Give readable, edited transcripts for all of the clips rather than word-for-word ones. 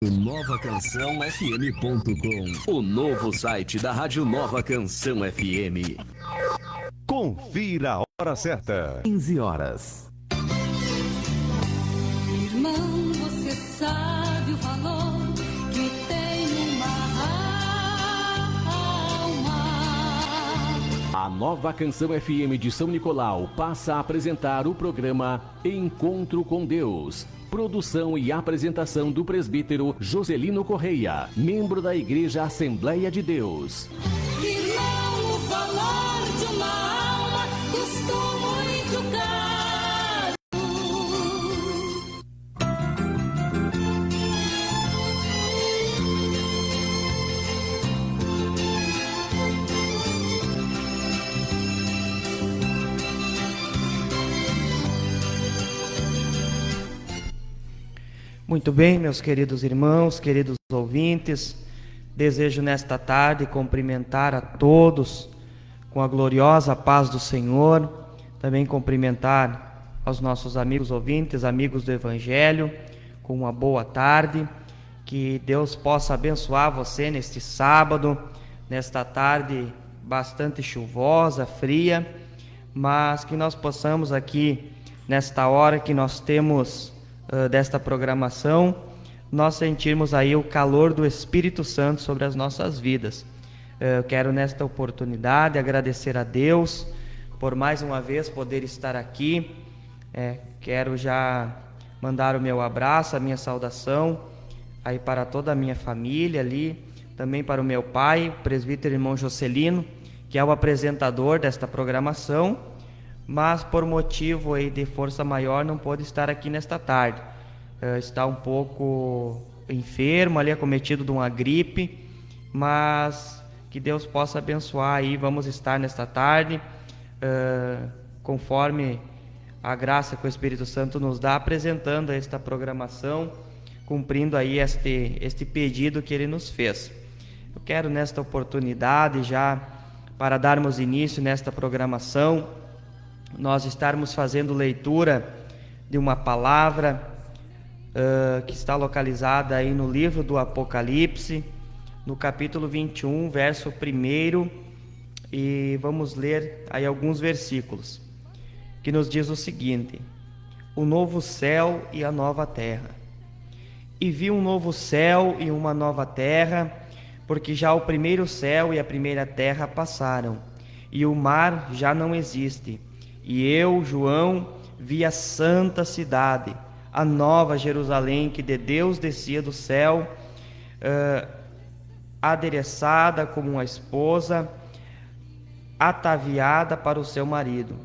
NovaCançãoFM.com, o novo site da Rádio Nova Canção FM. Confira a hora certa. 15 horas. Irmão, você sabe o valor que tem uma alma. A Nova Canção FM de São Nicolau passa a apresentar o programa Encontro com Deus. Produção e apresentação do presbítero Joselino Correia, membro da Igreja Assembleia de Deus. Irmão, o valor de uma alma custou muito caro. Muito bem, meus queridos irmãos, queridos ouvintes, desejo nesta tarde cumprimentar a todos com a gloriosa paz do Senhor, também cumprimentar aos nossos amigos ouvintes, amigos do Evangelho, com uma boa tarde, que Deus possa abençoar você neste sábado, nesta tarde bastante chuvosa, fria, mas que nós possamos aqui, nesta hora que nós temos desta programação, nós sentirmos aí o calor do Espírito Santo sobre as nossas vidas. Eu quero nesta oportunidade agradecer a Deus por mais uma vez poder estar aqui. Quero já mandar o meu abraço, a minha saudação aí para toda a minha família ali, também para o meu pai, o presbítero irmão Joselino, que é o apresentador desta programação, mas por motivo aí de força maior não pôde estar aqui nesta tarde. Está um pouco enfermo ali, acometido de uma gripe, mas que Deus possa abençoar aí. Vamos estar nesta tarde, conforme a graça que o Espírito Santo nos dá, apresentando esta programação, cumprindo aí este pedido que Ele nos fez. Eu quero nesta oportunidade, já para darmos início nesta programação, nós estarmos fazendo leitura de uma palavra que está localizada aí no livro do Apocalipse, no capítulo 21, verso 1, e vamos ler aí alguns versículos, que nos diz o seguinte: o novo céu e a nova terra. E vi um novo céu e uma nova terra, porque já o primeiro céu e a primeira terra passaram, e o mar já não existe. E eu, João, vi a santa cidade, a nova Jerusalém, que de Deus descia do céu, adereçada como uma esposa, ataviada para o seu marido.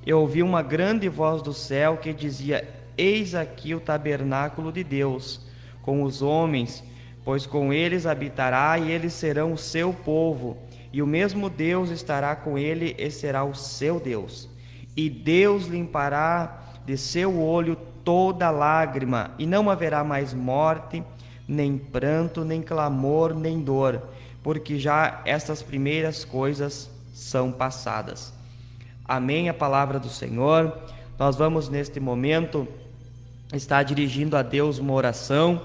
Eu ouvi uma grande voz do céu que dizia: eis aqui o tabernáculo de Deus com os homens, pois com eles habitará, e eles serão o seu povo, e o mesmo Deus estará com ele e será o seu Deus. E Deus limpará de seu olho toda lágrima, e não haverá mais morte, nem pranto, nem clamor, nem dor, porque já estas primeiras coisas são passadas. Amém, a palavra do Senhor. Nós vamos neste momento estar dirigindo a Deus uma oração,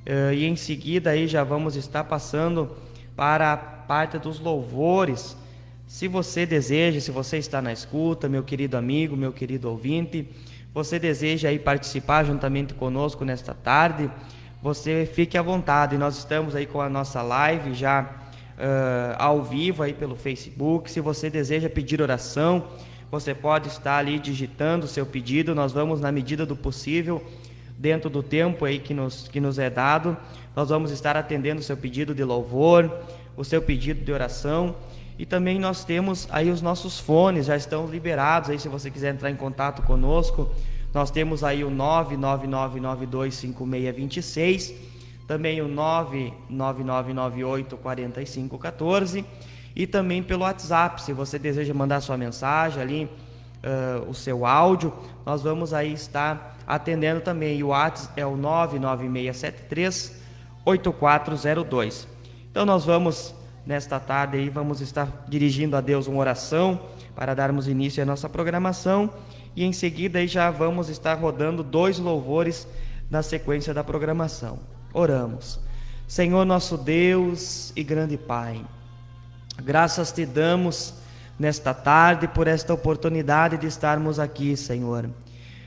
e em seguida aí já vamos estar passando para a parte dos louvores. Se você deseja, se você está na escuta, meu querido amigo, meu querido ouvinte, você deseja aí participar juntamente conosco nesta tarde, você fique à vontade. Nós estamos aí com a nossa live já ao vivo aí pelo Facebook. Se você deseja pedir oração, você pode estar ali digitando o seu pedido. Nós vamos, na medida do possível, dentro do tempo aí que nos é dado, nós vamos estar atendendo o seu pedido de louvor, o seu pedido de oração. E também nós temos aí os nossos fones, já estão liberados aí, se você quiser entrar em contato conosco. Nós temos aí o 999925626, também o 999984514, e também pelo WhatsApp, se você deseja mandar sua mensagem ali, o seu áudio, nós vamos aí estar atendendo também. E o WhatsApp é o 996738402. Então nós vamos, nesta tarde aí, vamos estar dirigindo a Deus uma oração para darmos início à nossa programação, e em seguida aí já vamos estar rodando 2 louvores na sequência da programação. Oramos. Senhor nosso Deus e grande Pai, graças te damos nesta tarde por esta oportunidade de estarmos aqui, Senhor,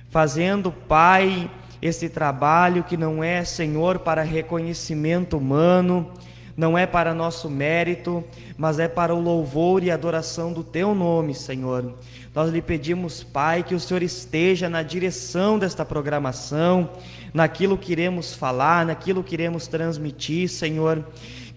fazendo, Pai, este trabalho que não é, Senhor, para reconhecimento humano, não é para nosso mérito, mas é para o louvor e adoração do Teu nome, Senhor. Nós lhe pedimos, Pai, que o Senhor esteja na direção desta programação, naquilo que iremos falar, naquilo que iremos transmitir, Senhor.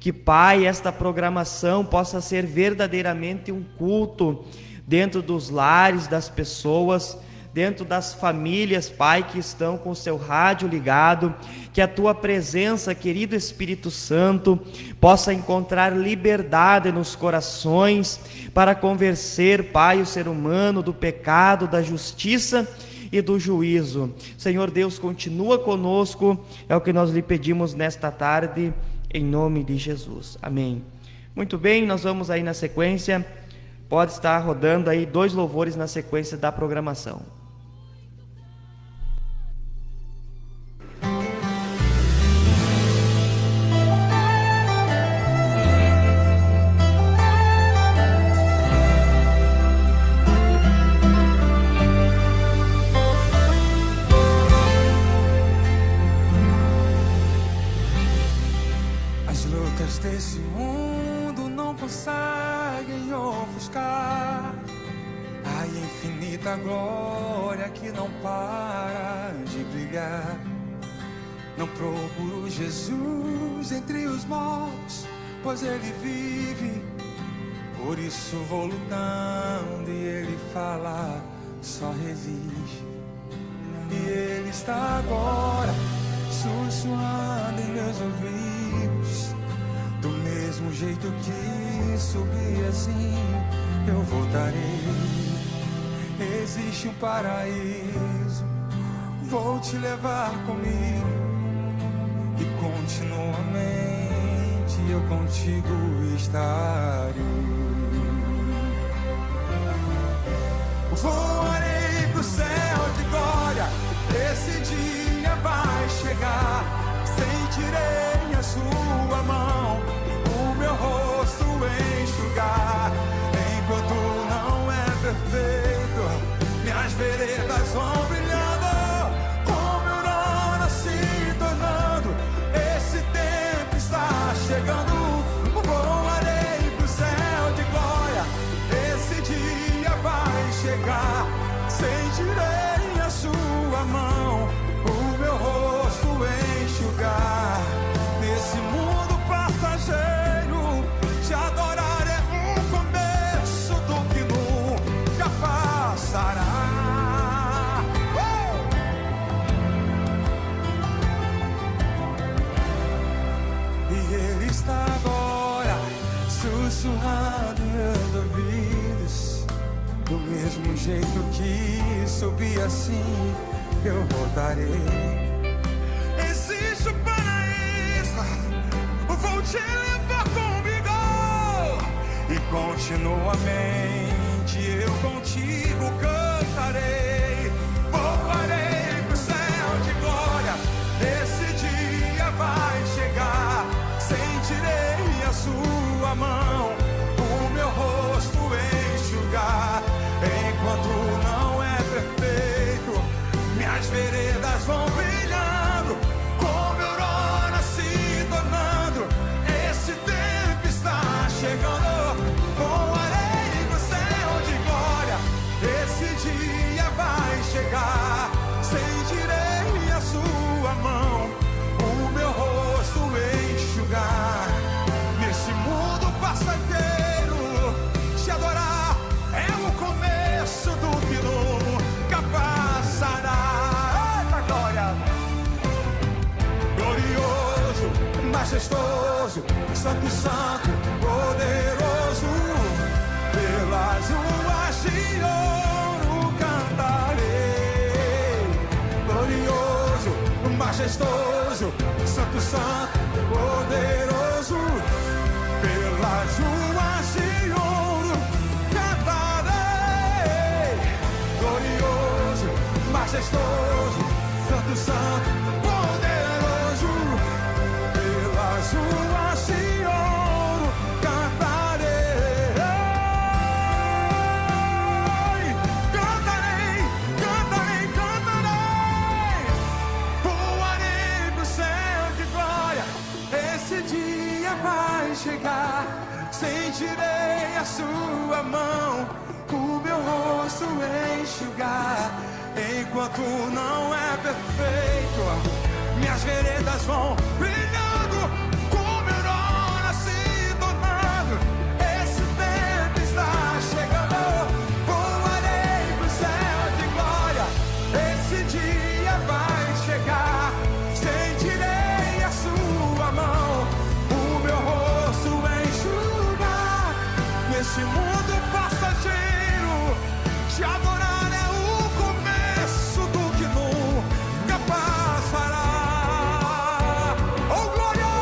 Que, Pai, esta programação possa ser verdadeiramente um culto dentro dos lares das pessoas, dentro das famílias, Pai, que estão com o seu rádio ligado, que a Tua presença, querido Espírito Santo, possa encontrar liberdade nos corações para convencer, Pai, o ser humano do pecado, da justiça e do juízo. Senhor Deus, continua conosco, é o que nós lhe pedimos nesta tarde, em nome de Jesus. Amém. Muito bem, nós vamos aí na sequência, pode estar rodando aí 2 louvores na sequência da programação. Desse mundo não conseguem ofuscar a infinita glória que não para de brilhar. Não procuro Jesus entre os mortos, pois Ele vive. Por isso vou lutando e Ele fala, só resiste. E Ele está agora sussurrando em meus ouvidos. Do mesmo jeito que subi, assim eu voltarei. Existe um paraíso, vou te levar comigo. E continuamente eu contigo estarei. Voarei pro céu de glória, esse dia vai chegar. Sentirei a sua mão, o meu rosto enxugar. Enquanto não é perfeito, minhas veredas vão brilhando, como aurora se tornando. Esse tempo está chegando. Voarei pro céu de glória, esse dia vai chegar. Sentirei a sua mão, o meu rosto enxugar. Nesse mundo passageiro, te adorar é um começo do que nunca passará. E Ele está agora sussurrando em meus ouvidos. Do mesmo jeito que subi, assim eu voltarei. Existe um paraíso, vou te levar comigo. E continuamente eu contigo cantarei. Voarei pro céu de glória, esse dia vai chegar. Sentirei a sua mão, o meu rosto enxugar. Enquanto não é perfeito, minhas veredas vão brilhando, como aurora se tornando. Esse tempo está chegando. Voarei pro céu de glória, esse dia vai chegar. Sentirei a sua mão, o meu rosto enxugar. Nesse mundo passageiro, te adorar é o começo do que nunca passará. Eita glória! Glorioso, majestoso, santo, santo, poderoso. Pelas ruas de ouro cantarei. Glorioso, majestoso, santo, santo, poderoso. Pelas ruas de ouro cantarei. Glorioso, majestoso, santo, santo, poderoso. chegar, sentirei a sua mão, o meu rosto enxugar. Enquanto não é perfeito, minhas veredas vão brilhando, como aurora se tornando. Esse tempo está chegando, voarei pro céu de glória. Esse dia vai chegar, sentirei a sua mão, o meu rosto enxugar. Nesse mundo passageiro, te adorar é o começo do que nunca passará. Oh glória!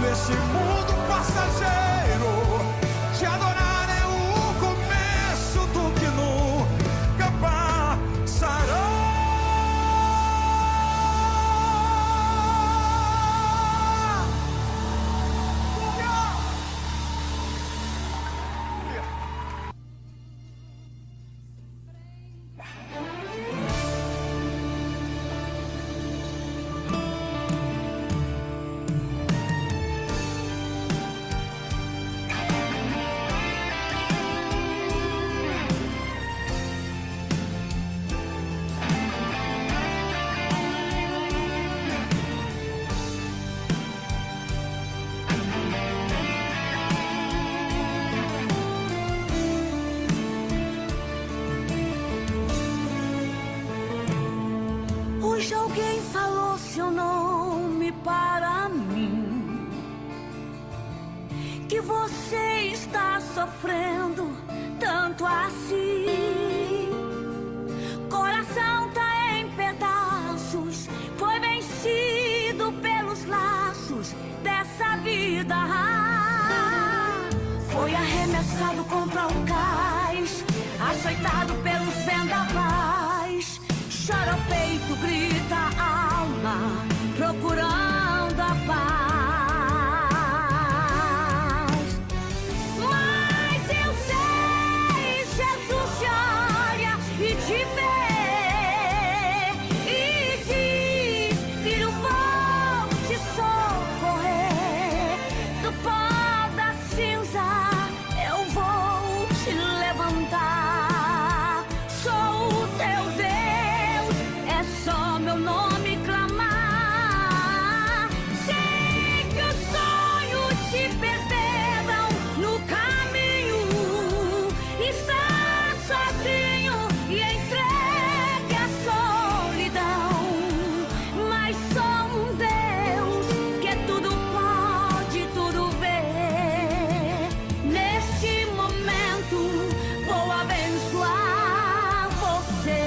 Nesse mundo passageiro, te adorar é o começo do que nunca passará. Hoje alguém falou seu nome para mim, que você está sofrendo tanto assim. Coração tá em pedaços, foi vencido pelos laços dessa vida. Foi arremessado contra o cais, açoitado pelos vendavais. Chora o peito, grita a alma, procurando a paz. Mas eu sei, Jesus te olha e te vê e diz: filho, vou te socorrer. Do pó da cinza eu vou te levantar. Sou o teu Deus, é só meu nome clamar. Sei que os sonhos se perderam no caminho. Está sozinho e entregue à solidão. Mas sou um Deus que tudo pode, tudo vê. Neste momento vou abençoar você.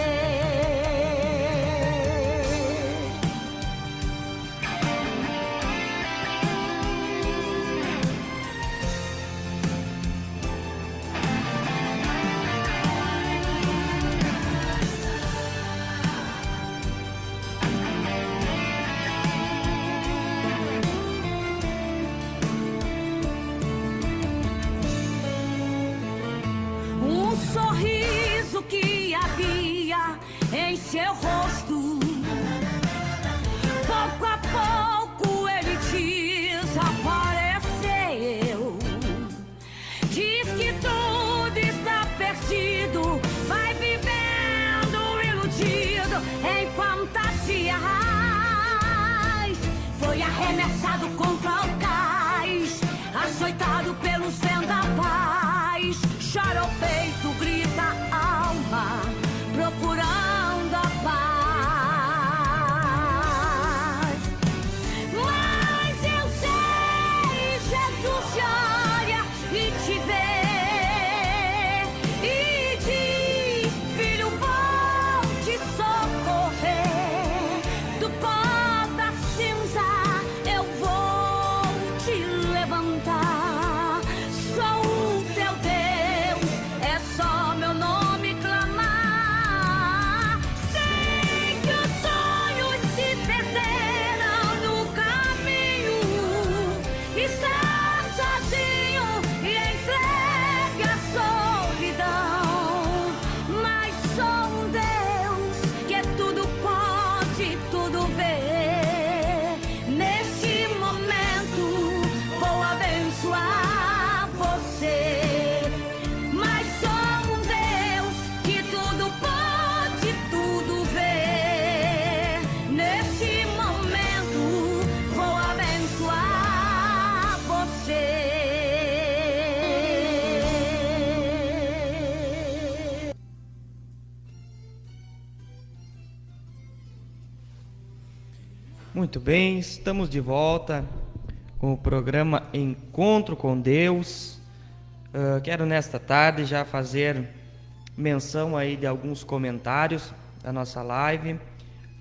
Um sorriso que havia em seu rosto, pouco a pouco ele desapareceu. Diz que tudo está perdido, vai vivendo iludido em fantasias. Foi arremessado contra o cais, açoitado pelos vendavais. Chora o peito, grita a alma, procurando a paz. Mas eu sei, Jesus te olha e te vê e diz: filho, vou te socorrer. Do pó da cinza eu vou te levantar. Sou o teu Muito bem, estamos de volta com o programa Encontro com Deus. Quero nesta tarde já fazer menção aí de alguns comentários da nossa live.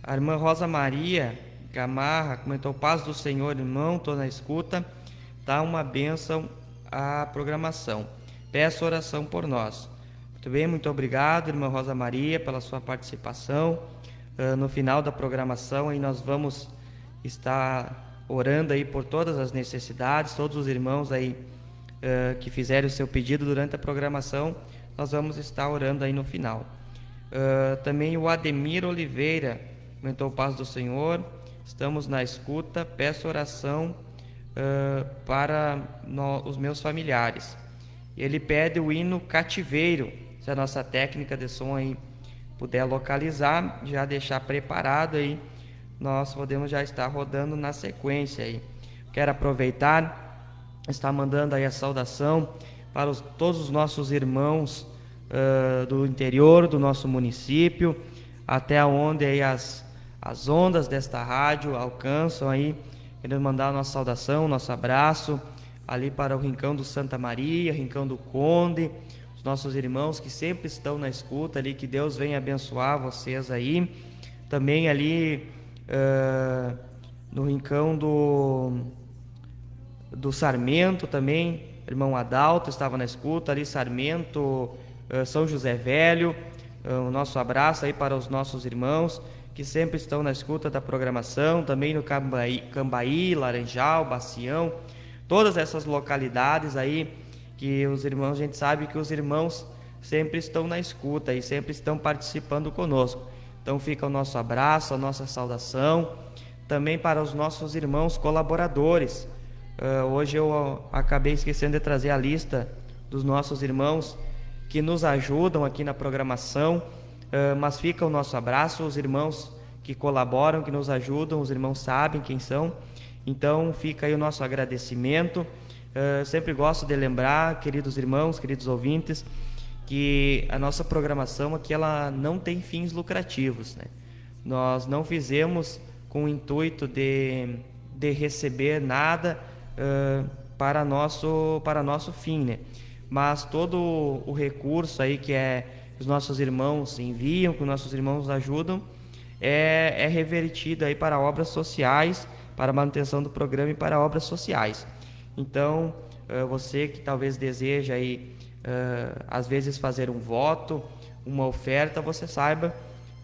A irmã Rosa Maria Gamarra comentou: paz do Senhor, irmão, estou na escuta, tá uma bênção a programação, peço oração por nós. Muito bem, muito obrigado, irmã Rosa Maria, pela sua participação. No final da programação aí nós vamos estar orando aí por todas as necessidades, todos os irmãos aí que fizerem o seu pedido durante a programação, nós vamos estar orando aí no final. Também o Ademir Oliveira comentou: paz do Senhor, estamos na escuta, peço oração para os meus familiares. Ele pede o hino Cativeiro, se a nossa técnica de som aí puder localizar, já deixar preparado aí, nós podemos já estar rodando na sequência aí. Quero aproveitar, estar mandando aí a saudação para todos os nossos irmãos do interior do nosso município, até onde aí as ondas desta rádio alcançam aí. Queremos mandar a nossa saudação, nosso abraço ali para o Rincão do Santa Maria, Rincão do Conde, os nossos irmãos que sempre estão na escuta ali, que Deus venha abençoar vocês aí. Também ali no Rincão do Sarmento também, irmão Adalto estava na escuta ali, Sarmento, São José Velho. O nosso abraço aí para os nossos irmãos que sempre estão na escuta da programação, também no Cambaí, Laranjal, Bacião, todas essas localidades aí que os irmãos, a gente sabe que os irmãos sempre estão na escuta e sempre estão participando conosco. Então fica o nosso abraço, a nossa saudação, também para os nossos irmãos colaboradores. Hoje eu acabei esquecendo de trazer a lista dos nossos irmãos que nos ajudam aqui na programação, mas fica o nosso abraço, os irmãos que colaboram, que nos ajudam, os irmãos sabem quem são, então fica aí o nosso agradecimento. Sempre gosto de lembrar, queridos irmãos, queridos ouvintes, que a nossa programação aqui ela não tem fins lucrativos, né? Nós não fizemos com o intuito de receber nada para nosso fim, né? Mas todo o recurso aí que os nossos irmãos enviam, que os nossos irmãos ajudam, é revertido aí para obras sociais, para a manutenção do programa e para obras sociais. Então, você que talvez deseja aí, às vezes fazer um voto, uma oferta, você saiba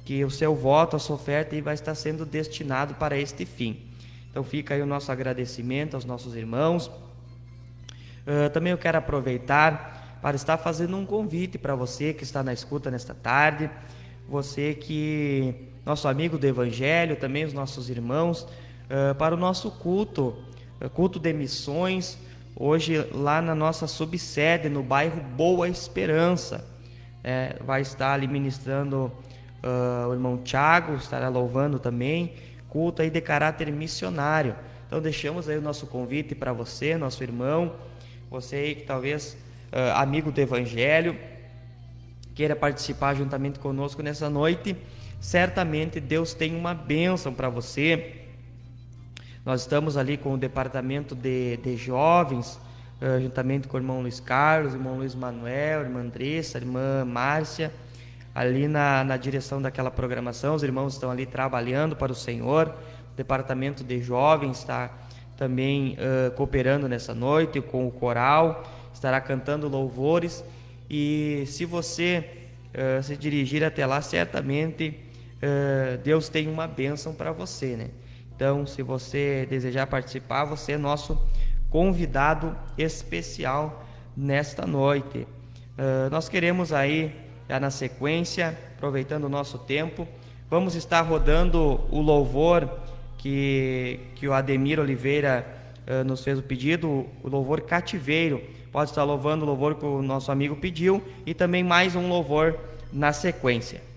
que o seu voto, a sua oferta aí vai estar sendo destinado para este fim. Então fica aí o nosso agradecimento aos nossos irmãos. Também eu quero aproveitar para estar fazendo um convite para você que está na escuta nesta tarde, você que, nosso amigo do Evangelho, também os nossos irmãos, para o nosso culto de missões, hoje lá na nossa subsede, no bairro Boa Esperança. Vai estar ali ministrando o irmão Tiago, estará louvando também, culto aí de caráter missionário. Então deixamos aí o nosso convite para você, nosso irmão, você aí que talvez amigo do Evangelho, queira participar juntamente conosco nessa noite. Certamente Deus tem uma bênção para você. Nós estamos ali com o departamento de jovens, juntamente com o irmão Luiz Carlos, o irmão Luiz Manuel, a irmã Andressa, a irmã Márcia, ali na direção daquela programação. Os irmãos estão ali trabalhando para o Senhor. O departamento de jovens está também cooperando nessa noite com o coral, estará cantando louvores. E se você se dirigir até lá, certamente Deus tem uma bênção para você, né? Então, se você desejar participar, você é nosso convidado especial nesta noite. Nós queremos aí, já na sequência, aproveitando o nosso tempo, vamos estar rodando o louvor que o Ademir Oliveira nos fez o pedido, o louvor Cativeiro. Pode estar louvando o louvor que o nosso amigo pediu e também mais um louvor na sequência.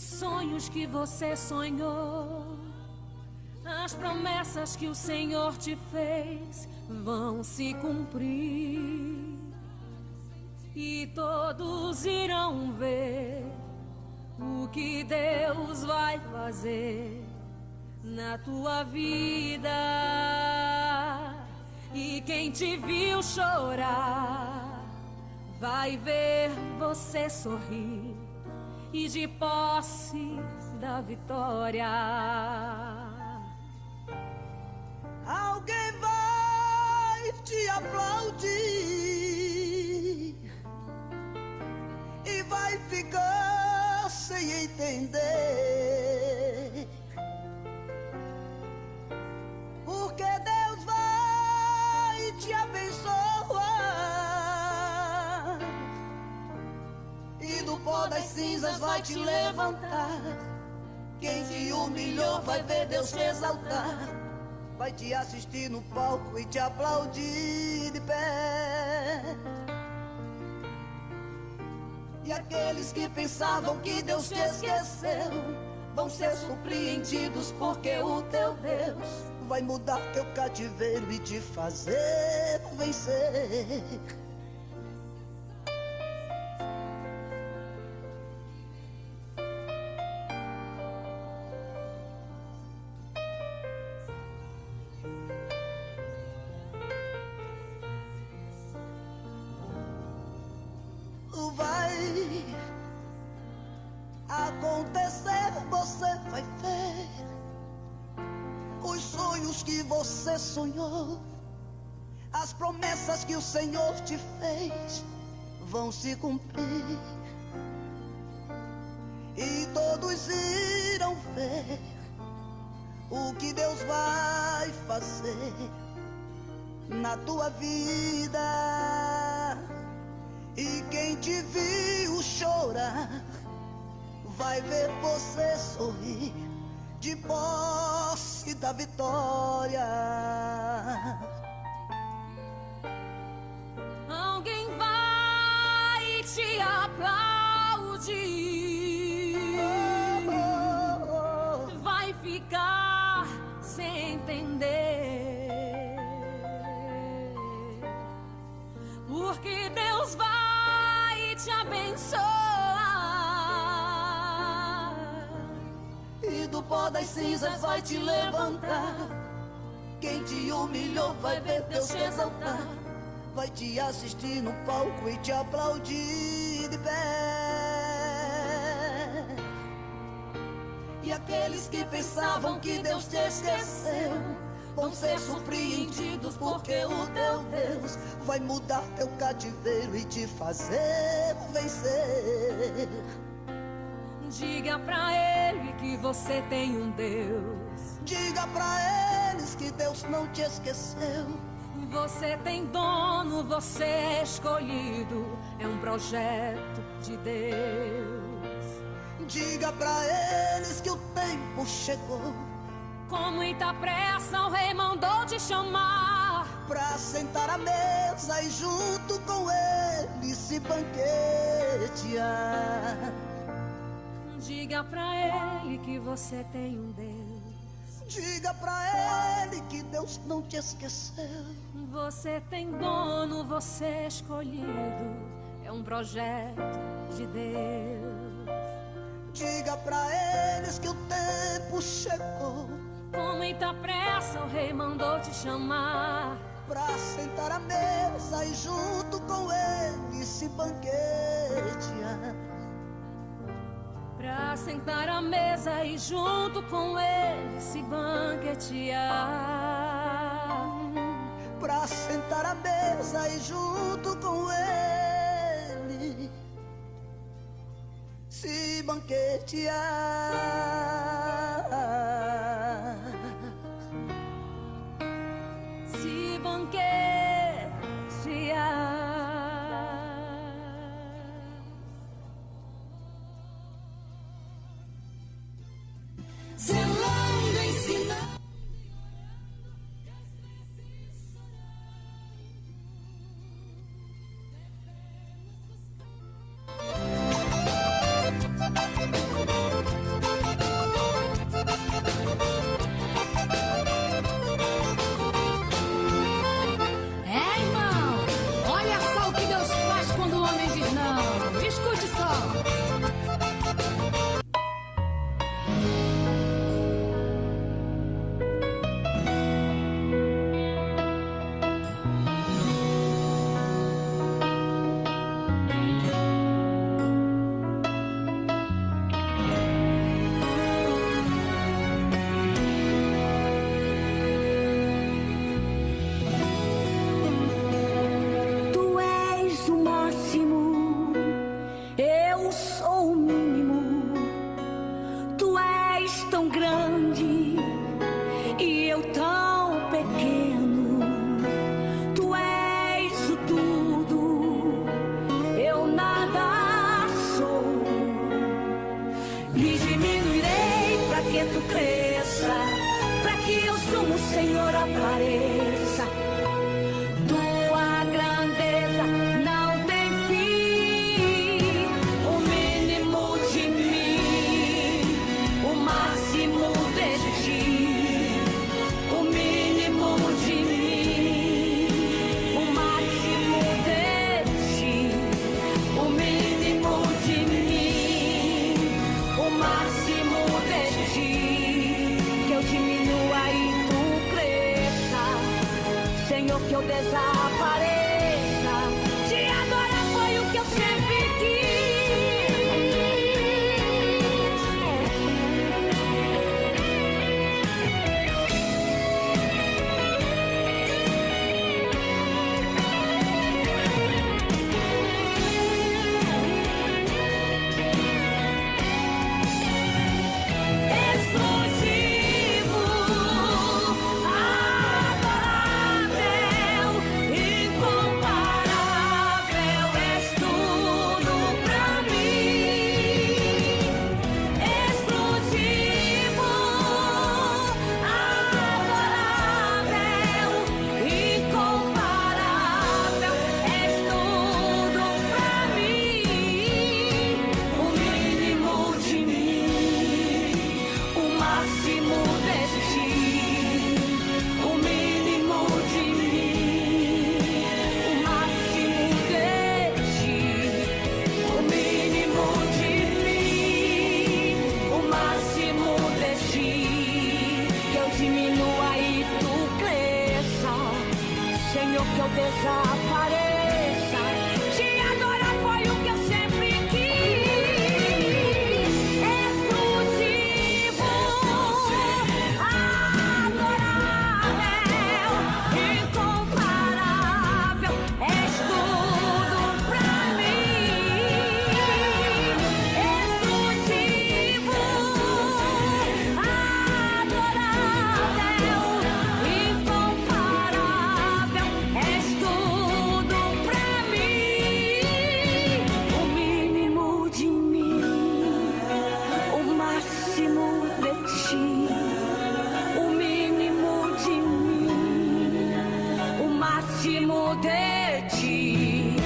os sonhos que você sonhou, as promessas que o Senhor te fez vão se cumprir. E todos irão ver o que Deus vai fazer na tua vida. E quem te viu chorar vai ver você sorrir e de posse da vitória. Alguém vai te aplaudir e vai ficar sem entender, porque Deus vai te abençoar e do pó das cinzas vai te levantar. Quem te humilhou vai ver Deus te exaltar, vai te assistir no palco e te aplaudir de pé. E aqueles que pensavam que Deus te esqueceu vão ser surpreendidos, porque o teu Deus vai mudar teu cativeiro e te fazer vencer. Vai acontecer, você vai ver os sonhos que você sonhou, as promessas que o Senhor te fez vão se cumprir. E todos irão ver o que Deus vai fazer na tua vida. E quem te viu chorar vai ver você sorrir de posse da vitória. Alguém vai te aplaudir, vai ficar sem entender, porque Deus vai te abençoar e do pó das cinzas vai te levantar. Quem te humilhou vai ver Deus te exaltar, vai te assistir no palco e te aplaudir de pé. E aqueles que pensavam que Deus te esqueceu vão ser surpreendidos, porque o teu Deus vai mudar teu cativeiro e te fazer vencer. Diga pra ele que você tem um Deus. Diga pra eles que Deus não te esqueceu. Você tem dono, você é escolhido, é um projeto de Deus. Diga pra eles que o tempo chegou, com muita pressa o rei mandou te chamar pra sentar à mesa e junto com ele se banquetear. Diga pra ele que você tem um Deus. Diga pra ele que Deus não te esqueceu. Você tem dono, você é escolhido, é um projeto de Deus. Diga pra eles que o tempo chegou, com muita pressa o rei mandou te chamar pra sentar à mesa e junto com ele se banquetear. Pra sentar à mesa e junto com ele se banquetear. Pra sentar à mesa e junto com ele se banquetear. Se banquetear. Selando, ensinando. grande e eu tão pequeno. Tu és o tudo, eu nada sou. Me diminuirei para que tu cresça, para que eu sumo, Senhor, apareça. Tua grandeza não tem fim. O mínimo de mim, o máximo de ti. O mínimo de mim, o máximo de ti. O mínimo de mim, o máximo de ti. Que eu diminua e tu cresça, Senhor, que eu desapareça. Te adorar foi o que eu sempre quis. Exclusivo, adorável, incomparável, és tudo pra mim. Exclusivo, adorável, incomparável, és tudo pra mim. O mínimo de mim, o máximo de ti. O mínimo de mim, o máximo de ti. O mínimo de mim, o máximo de ti. Que eu diminua e tu cresça, Senhor, que eu desapareça. Te adorar foi o que eu sempre quis. Exclusivo, adorável, incomparável, és tudo pra mim. Exclusivo, adorável, incomparável, és tudo pra mim. O mínimo de mim, o máximo de ti. O mínimo de mim, o máximo de ti.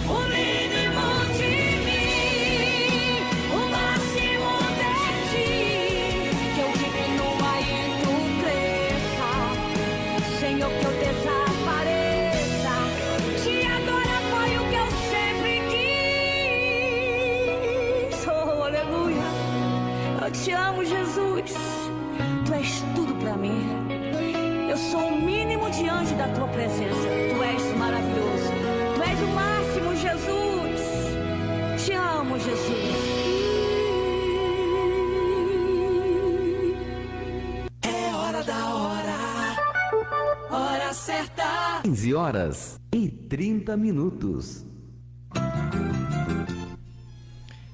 O mínimo de mim, o máximo de ti. Que eu diminua e tu cresça, Senhor, que eu desapareça. Te adorar foi o que eu sempre quis. Oh, aleluia. Eu te amo, Jesus. Tu és tudo pra mim. Eu sou o mínimo diante da tua presença. Tu és maravilhoso. Tu és o máximo, Jesus. Te amo, Jesus. É hora da hora, hora certa. 15 horas e 30 minutos.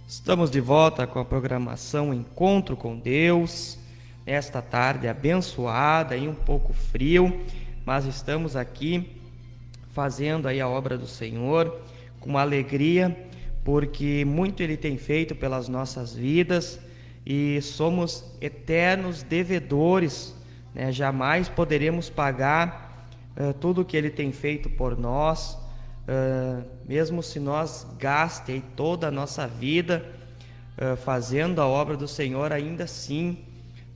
Estamos de volta com a programação Encontro com Deus. Esta tarde abençoada e um pouco frio, mas estamos aqui fazendo aí a obra do Senhor com alegria, porque muito Ele tem feito pelas nossas vidas e somos eternos devedores, né? Jamais poderemos pagar tudo o que Ele tem feito por nós, mesmo se nós gastem toda a nossa vida fazendo a obra do Senhor, ainda assim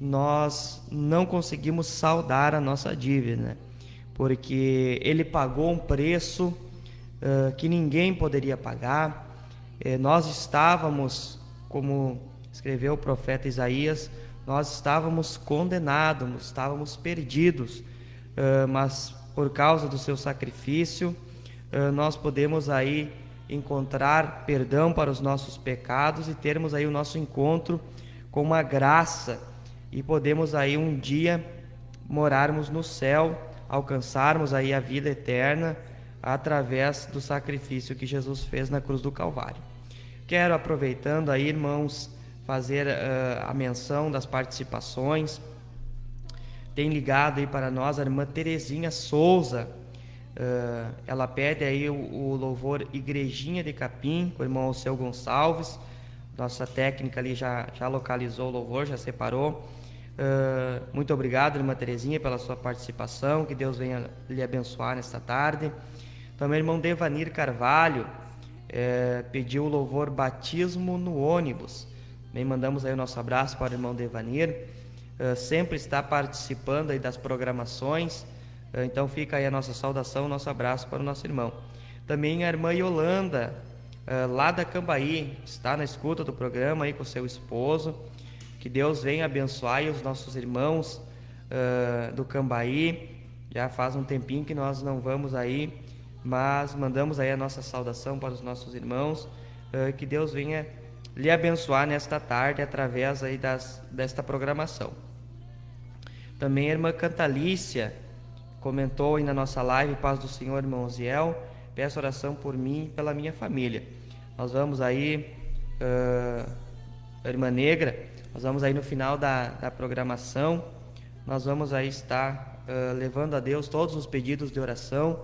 nós não conseguimos saldar a nossa dívida, né? Porque Ele pagou um preço que ninguém poderia pagar. Nós estávamos, como escreveu o profeta Isaías, nós estávamos condenados, estávamos perdidos, mas por causa do seu sacrifício, nós podemos aí encontrar perdão para os nossos pecados e termos aí o nosso encontro com uma graça, e podemos aí um dia morarmos no céu, alcançarmos aí a vida eterna através do sacrifício que Jesus fez na cruz do Calvário. Quero, aproveitando aí, irmãos, fazer a menção das participações. Tem ligado aí para nós a irmã Terezinha Souza. Ela pede aí o louvor Igrejinha de Capim, com o irmão Alceu Gonçalves. Nossa técnica ali já localizou o louvor, já separou. Muito obrigado, irmã Terezinha, pela sua participação. Que Deus venha lhe abençoar nesta tarde. Também o irmão Devanir Carvalho pediu o louvor Batismo no Ônibus. Bem, mandamos aí o nosso abraço para o irmão Devanir. Sempre está participando aí das programações. Então fica aí a nossa saudação, o nosso abraço para o nosso irmão. Também a irmã Yolanda, lá da Cambaí, está na escuta do programa aí com seu esposo. Que Deus venha abençoar aí os nossos irmãos do Cambaí. Já faz um tempinho que nós não vamos aí, mas mandamos aí a nossa saudação para os nossos irmãos. Que Deus venha lhe abençoar nesta tarde através aí desta programação. Também a irmã Cantalícia comentou aí na nossa live, Paz do Senhor, irmão Ziel, peço oração por mim e pela minha família. Nós vamos aí, irmã Negra, nós vamos aí no final da programação, nós vamos aí estar levando a Deus todos os pedidos de oração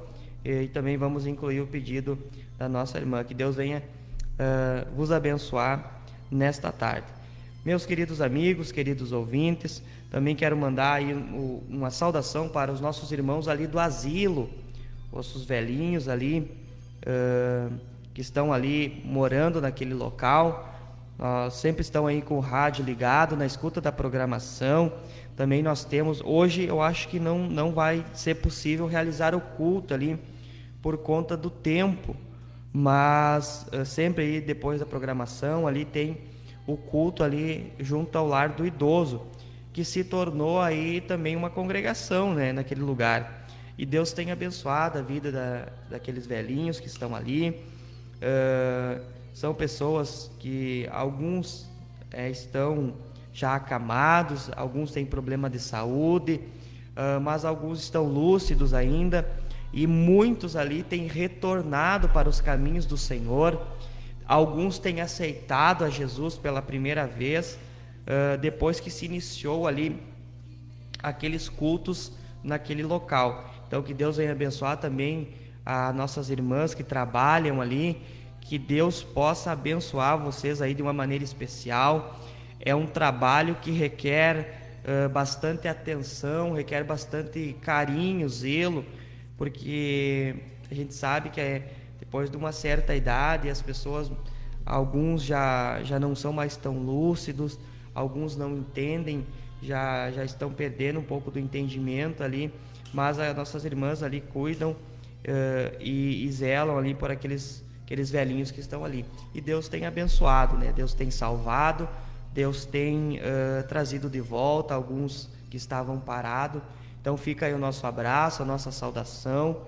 e também vamos incluir o pedido da nossa irmã. Que Deus venha vos abençoar nesta tarde. Meus queridos amigos, queridos ouvintes, também quero mandar aí uma saudação para os nossos irmãos ali do asilo, os velhinhos ali, que estão ali morando naquele local. Sempre estão aí com o rádio ligado, na escuta da programação. Também nós temos, hoje eu acho que não vai ser possível realizar o culto ali, por conta do tempo, mas sempre aí depois da programação ali tem o culto ali junto ao lar do idoso, que se tornou aí também uma congregação, né, naquele lugar. E Deus tem abençoado a vida daqueles velhinhos que estão ali. São pessoas que alguns estão já acamados, alguns têm problema de saúde, mas alguns estão lúcidos ainda, e muitos ali têm retornado para os caminhos do Senhor. Alguns têm aceitado a Jesus pela primeira vez, depois que se iniciou ali aqueles cultos naquele local. Então que Deus venha abençoar também as nossas irmãs que trabalham ali, que Deus possa abençoar vocês aí de uma maneira especial. É um trabalho que requer bastante atenção, requer bastante carinho, zelo, porque a gente sabe que depois de uma certa idade as pessoas, alguns já não são mais tão lúcidos, alguns não entendem, já estão perdendo um pouco do entendimento ali, mas as nossas irmãs ali cuidam e zelam ali por aqueles velhinhos que estão ali. E Deus tem abençoado, né? Deus tem salvado, Deus tem trazido de volta alguns que estavam parados. Então fica aí o nosso abraço, a nossa saudação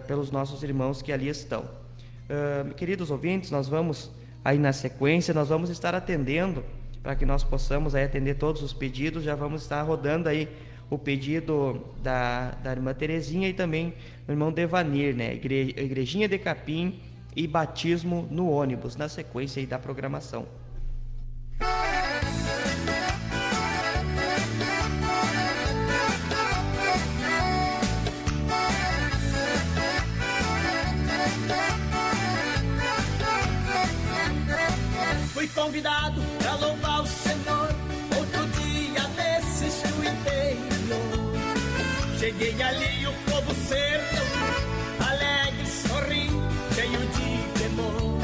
pelos nossos irmãos que ali estão. Queridos ouvintes, nós vamos aí na sequência, nós vamos estar atendendo, para que nós possamos aí atender todos os pedidos. Já vamos estar rodando aí o pedido da irmã Terezinha e também do irmão Devanir, né? Igrejinha de Capim e Batismo no Ônibus, na sequência aí da programação. Fui convidado pra louvar o Senhor, outro dia desses no interior. Cheguei ali, o povo cercou, alegre, sorrindo, cheio de temor.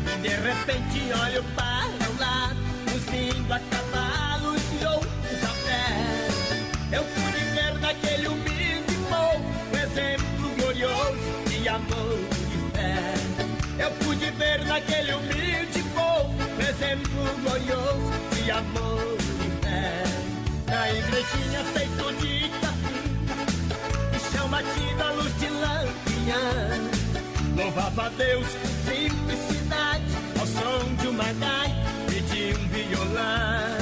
E de repente olho para o lado, uns vindo a cavalos e outros a pé. Eu pude ver naquele humilde povo um exemplo glorioso de amor e fé. Eu pude ver naquele humilde povo um exemplo glorioso de amor e fé. Na igrejinha feito de capim, que chama batida luz de lampião, louvava a Deus com simplicidade, ao som de uma gaita e de um violão.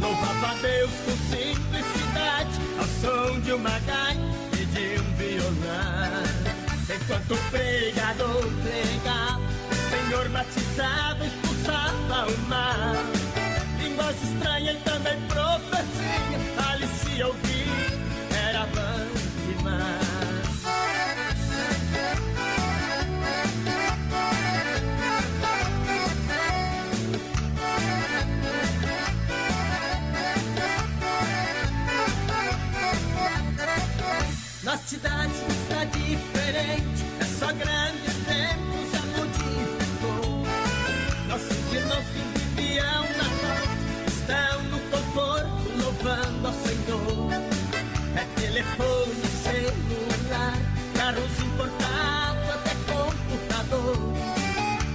Louvava a Deus com simplicidade, ao som de uma gaita e de um violão. Enquanto o pregador pregava, o Senhor batizava, expulsava cruzava o mar. Línguas estranhas e também profecia, ali se ouvia, era bom demais. Na cidade está diferente, é só grandes tempos já modificou. Nossos irmãos que viviam na noite estão no conforto louvando ao Senhor. É telefone, celular, carros importados até computador.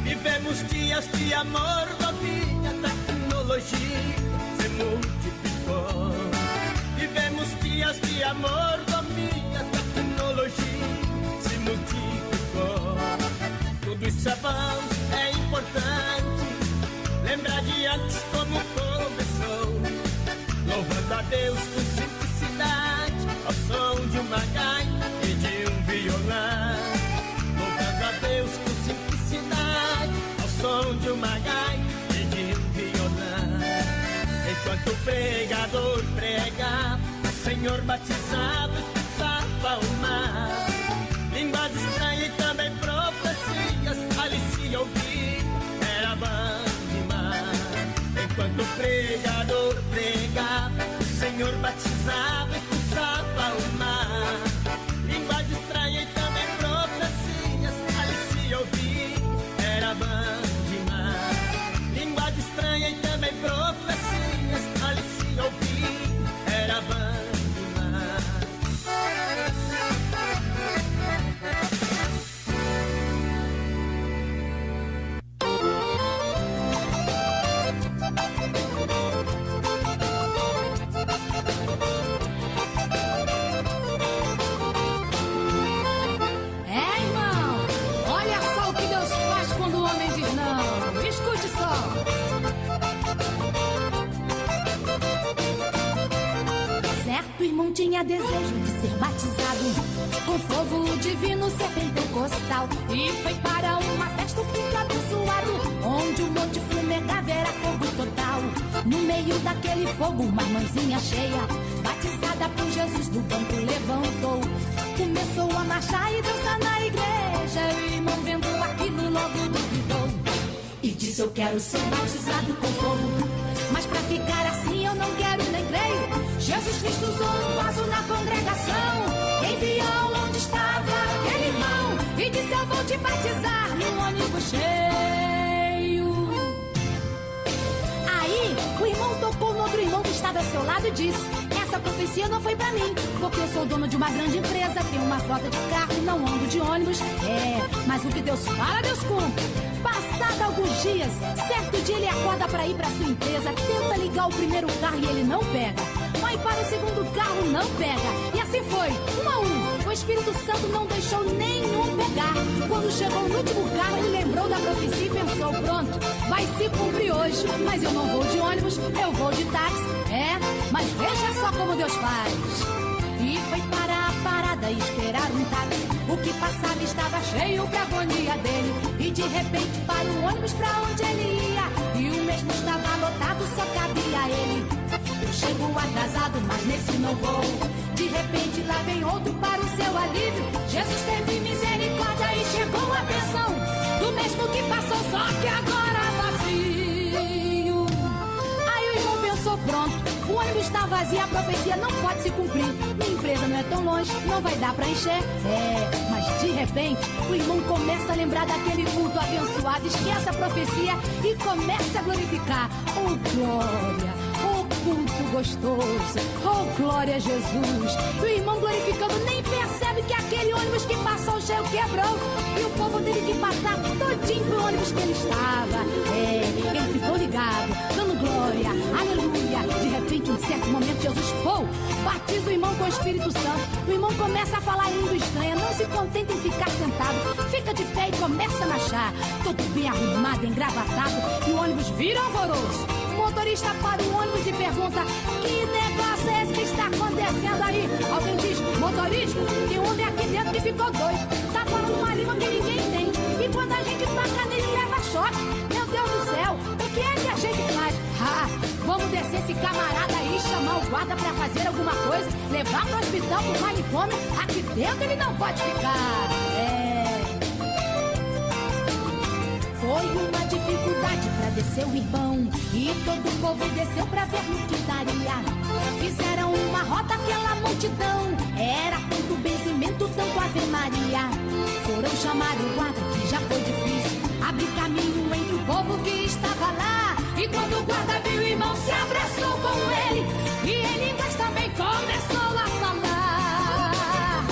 Vivemos dias de amor, domínio, tecnologia se multiplicou. Vivemos dias de amor, domínio, tecnologia se multiplicou. Tudo isso é bom, é importante. Lembrar de antes como começou. Louvando a Deus com simplicidade, ao som de uma gaita e de um violão. Louvando a Deus com simplicidade, ao som de uma gaita e de um violão. Enquanto o pregador pregava, o Senhor batizava e expulsava o mar. Línguas estranhas e também profecias, ali se ouvia, era bom demais. Enquanto o pregador pregava, o Senhor batizava e expulsava o mar. Línguas estranhas e também profecias, ali se ouvia, era bom demais. Línguas estranhas e também profecias, ali se ouvia, era bom demais. Tinha desejo de ser batizado com fogo divino ser pentecostal. E foi para uma festa, um culto abençoado, onde o monte fumegava, era fogo total. No meio daquele fogo, uma mãozinha cheia, batizada por Jesus, do banco levantou. Começou a marchar e dançar na igreja. O irmão vendo aquilo logo duvidou e disse: eu quero ser batizado com fogo, mas pra ficar assim eu não quero nem creio. Jesus Cristo usou um vaso na congregação, enviou onde estava aquele irmão e disse: eu vou te batizar num ônibus cheio. Aí o irmão tocou no outro irmão que estava ao seu lado e disse: essa profecia não foi pra mim, porque eu sou dono de uma grande empresa, tenho uma frota de carro, não ando de ônibus. Mas o que Deus fala, Deus cumpre. Passado alguns dias, certo dia ele acorda pra ir pra sua empresa, tenta ligar o primeiro carro e ele não pega. Vai para o segundo carro, não pega. E assim foi, um a um. O Espírito Santo não deixou nenhum pegar. Quando chegou no último carro, ele lembrou da profecia e pensou: pronto, vai se cumprir hoje. Mas eu não vou de ônibus, eu vou de táxi. Mas veja só como Deus faz. E foi para a parada esperar um táxi. O que passava estava cheio pra agonia dele. E de repente para o ônibus pra onde ele ia, e o mesmo estava lotado, só cabia ele. Eu chego atrasado, mas nesse não vou. De repente lá vem outro para o seu alívio. Jesus teve misericórdia e chegou a bênção do mesmo que passou, só que agora vazio. Aí o irmão pensou: pronto, o ônibus está vazio, a profecia não pode se cumprir. Minha empresa não é tão longe, não vai dar pra encher. Mas de repente o irmão começa a lembrar daquele culto abençoado, esquece a profecia e começa a glorificar. Oh glória, oh culto gostoso, oh glória a Jesus. E o irmão glorificando nem percebe que aquele ônibus que passou cheio quebrou, e o povo teve que passar todinho pro ônibus que ele estava. Ele ficou ligado, dando glória, aleluia. De repente, em um certo momento, Jesus, batiza o irmão com o Espírito Santo. O irmão começa a falar em língua estranha, não se contenta em ficar sentado, fica de pé e começa a marchar, todo bem arrumado, engravatado, e o ônibus vira alvoroço. O motorista para o ônibus e pergunta: que negócio é esse que está acontecendo aí? Alguém diz: motorista, tem um homem aqui dentro que ficou doido, tá falando uma língua que ninguém entende, e quando a gente toca nele leva choque. Meu Deus do céu, o que é que camarada aí chamar o guarda pra fazer alguma coisa, levar pro hospital, pro manicômio, aqui dentro ele não pode ficar. Foi uma dificuldade pra descer o irmão, e todo o povo desceu pra ver no que daria. Fizeram uma roda aquela multidão, era tanto benzimento, tanto Ave Maria. Foram chamar o guarda, que já foi difícil, abrir caminho entre o povo que estava lá. E quando o guarda viu o irmão, se abraçou com ele, e em línguas também começou a falar.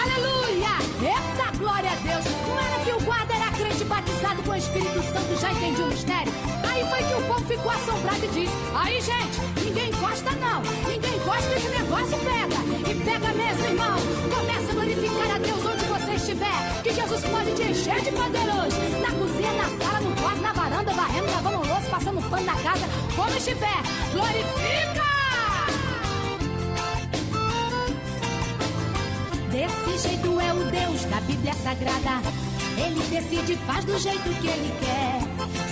Aleluia! Eita, glória a Deus! Não era que o guarda era crente batizado com o Espírito Santo, já entendi o mistério? Aí foi que o povo ficou assombrado e disse: aí, gente, ninguém encosta não, ninguém encosta, esse negócio pega. E pega mesmo, irmão. Começa a glorificar a Deus onde você estiver, que Jesus pode te encher de poder hoje. Na cozinha, na sala, no quarto, na varanda, varrendo, lavando louça, passando pano na casa, como estiver, glorifica! Desse jeito é o Deus da Bíblia Sagrada. Ele decide, faz do jeito que ele quer.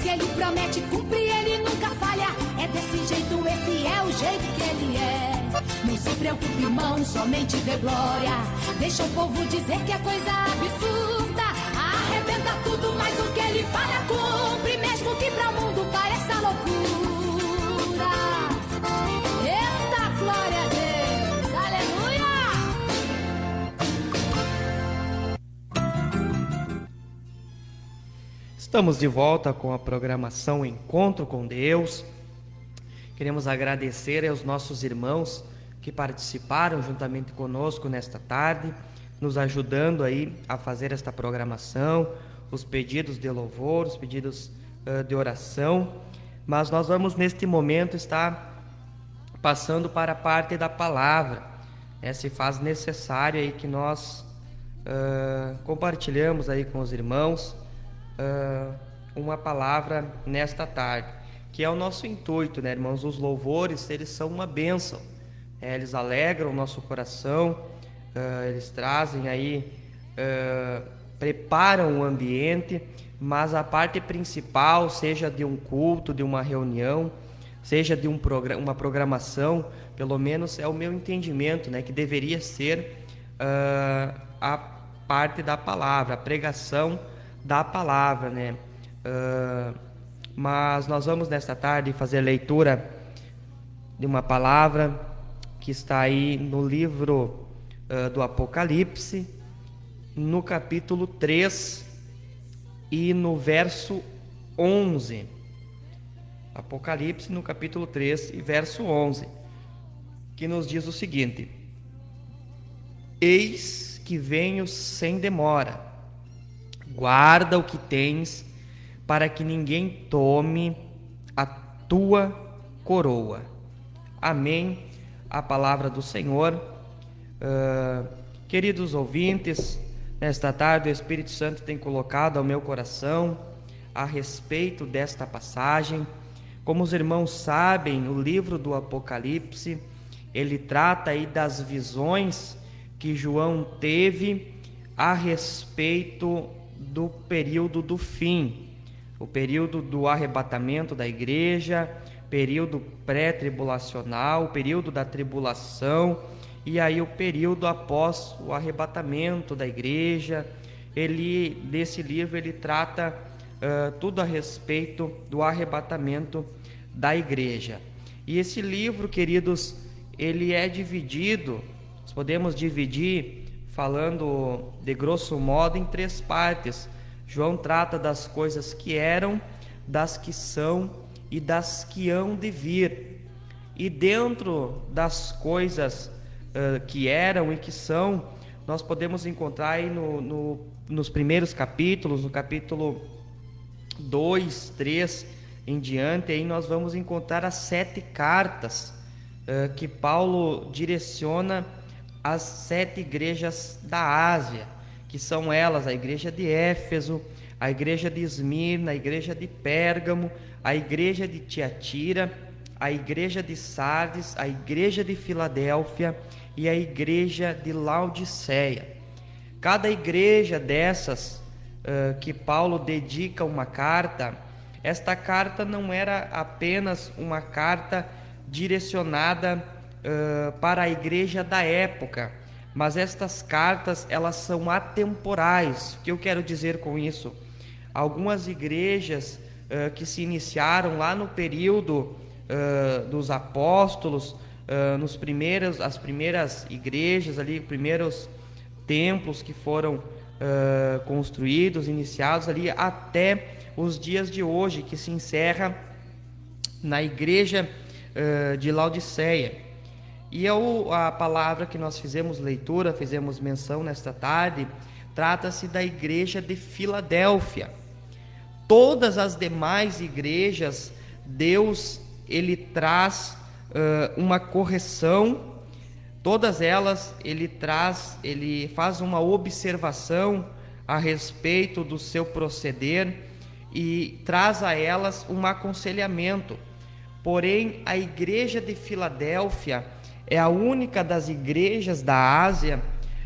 Se ele promete, cumpre, ele nunca falha. É desse jeito, esse é o jeito que ele é. Não se preocupe, irmão, somente dê glória. Deixa o povo dizer que é coisa absurda. Arrebenta tudo, mas o que ele fala cumpre, mesmo que pra o mundo pareça loucura. Eita, glória a Deus, aleluia! Estamos de volta com a programação Encontro com Deus. Queremos agradecer aos nossos irmãos que participaram juntamente conosco nesta tarde, nos ajudando aí a fazer esta programação, os pedidos de louvor, os pedidos de oração. Mas nós vamos neste momento estar passando para a parte da palavra. Se faz necessário aí que nós compartilhamos aí com os irmãos uma palavra nesta tarde, que é o nosso intuito, né, irmãos? Os louvores, eles são uma bênção, eles alegram o nosso coração, eles trazem aí, preparam o ambiente, mas a parte principal, seja de um culto, de uma reunião, seja de uma programação, pelo menos é o meu entendimento, né, que deveria ser a parte da palavra, a pregação da palavra, né? Mas nós vamos nesta tarde fazer a leitura de uma palavra que está aí no livro do Apocalipse, no capítulo 3 e no verso 11. Apocalipse no capítulo 3 e verso 11, que nos diz o seguinte: eis que venho sem demora, guarda o que tens, para que ninguém tome a tua coroa. Amém. A palavra do Senhor. Queridos ouvintes, nesta tarde o Espírito Santo tem colocado ao meu coração a respeito desta passagem. Como os irmãos sabem, o livro do Apocalipse, ele trata aí das visões que João teve a respeito do período do fim, o período do arrebatamento da igreja, período pré-tribulacional, o período da tribulação e aí o período após o arrebatamento da igreja. Desse livro ele trata tudo a respeito do arrebatamento da igreja. E esse livro, queridos, ele é dividido, nós podemos dividir, falando de grosso modo, em 3 partes. João trata das coisas que eram, das que são e das que hão de vir. E dentro das coisas que eram e que são, nós podemos encontrar aí nos primeiros capítulos, no capítulo 2, 3 em diante, aí nós vamos encontrar as 7 cartas que Paulo direciona às 7 igrejas da Ásia, que são elas: a igreja de Éfeso, a igreja de Esmirna, a igreja de Pérgamo, a igreja de Tiatira, a igreja de Sardes, a igreja de Filadélfia e a igreja de Laodiceia. Cada igreja dessas que Paulo dedica uma carta, esta carta não era apenas uma carta direcionada para a igreja da época, mas estas cartas, elas são atemporais. O que eu quero dizer com isso? Algumas igrejas que se iniciaram lá no período dos apóstolos, as primeiras igrejas ali, primeiros templos que foram construídos, iniciados ali até os dias de hoje, que se encerra na igreja de Laodiceia. E a palavra que nós fizemos leitura, fizemos menção nesta tarde, trata-se da igreja de Filadélfia. Todas as demais igrejas, Deus, ele traz uma correção. Todas elas, ele faz uma observação a respeito do seu proceder e traz a elas um aconselhamento. Porém, a igreja de Filadélfia é a única das igrejas da Ásia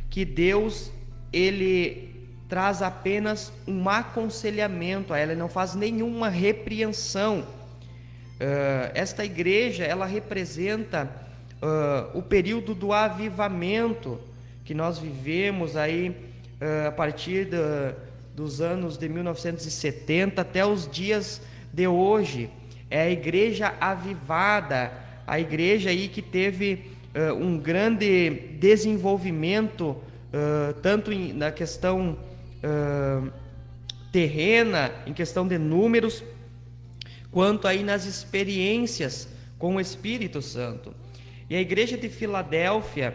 que Deus, ele traz apenas um aconselhamento a ela, ele não faz nenhuma repreensão. Esta igreja, ela representa o período do avivamento que nós vivemos aí a partir dos anos de 1970 até os dias de hoje. É a igreja avivada, a igreja aí que teve um grande desenvolvimento, tanto na questão terrena, em questão de números, quanto aí nas experiências com o Espírito Santo. E a igreja de Filadélfia,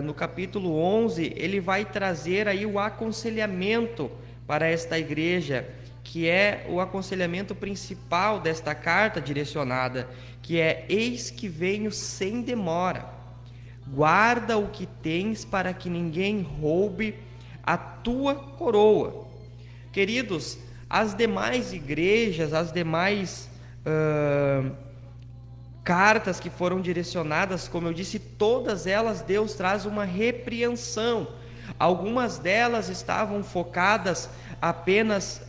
no capítulo 11, ele vai trazer aí o aconselhamento para esta igreja, que é o aconselhamento principal desta carta direcionada, que é: eis que venho sem demora, guarda o que tens para que ninguém roube a tua coroa. Queridos, as demais igrejas, as demais cartas que foram direcionadas, como eu disse, todas elas Deus traz uma repreensão. Algumas delas estavam focadas apenas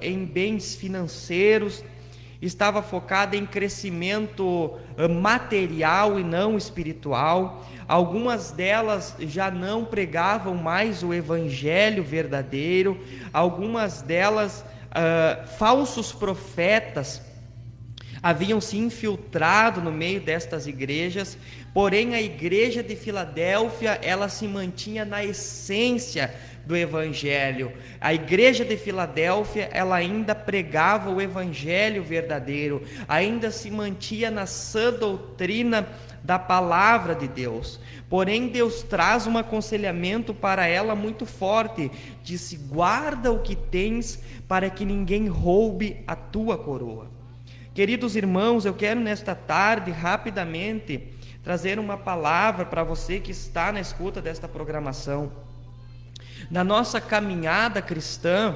em bens financeiros, estava focada em crescimento material e não espiritual. Algumas delas já não pregavam mais o evangelho verdadeiro. Algumas delas, falsos profetas haviam se infiltrado no meio destas igrejas. Porém, a igreja de Filadélfia, ela se mantinha na essência do evangelho. A igreja de Filadélfia, ela ainda pregava o evangelho verdadeiro, ainda se mantinha na sã doutrina da palavra de Deus. Porém, Deus traz um aconselhamento para ela muito forte. Disse: guarda o que tens para que ninguém roube a tua coroa. Queridos irmãos, eu quero nesta tarde rapidamente trazer uma palavra para você que está na escuta desta programação. Na nossa caminhada cristã,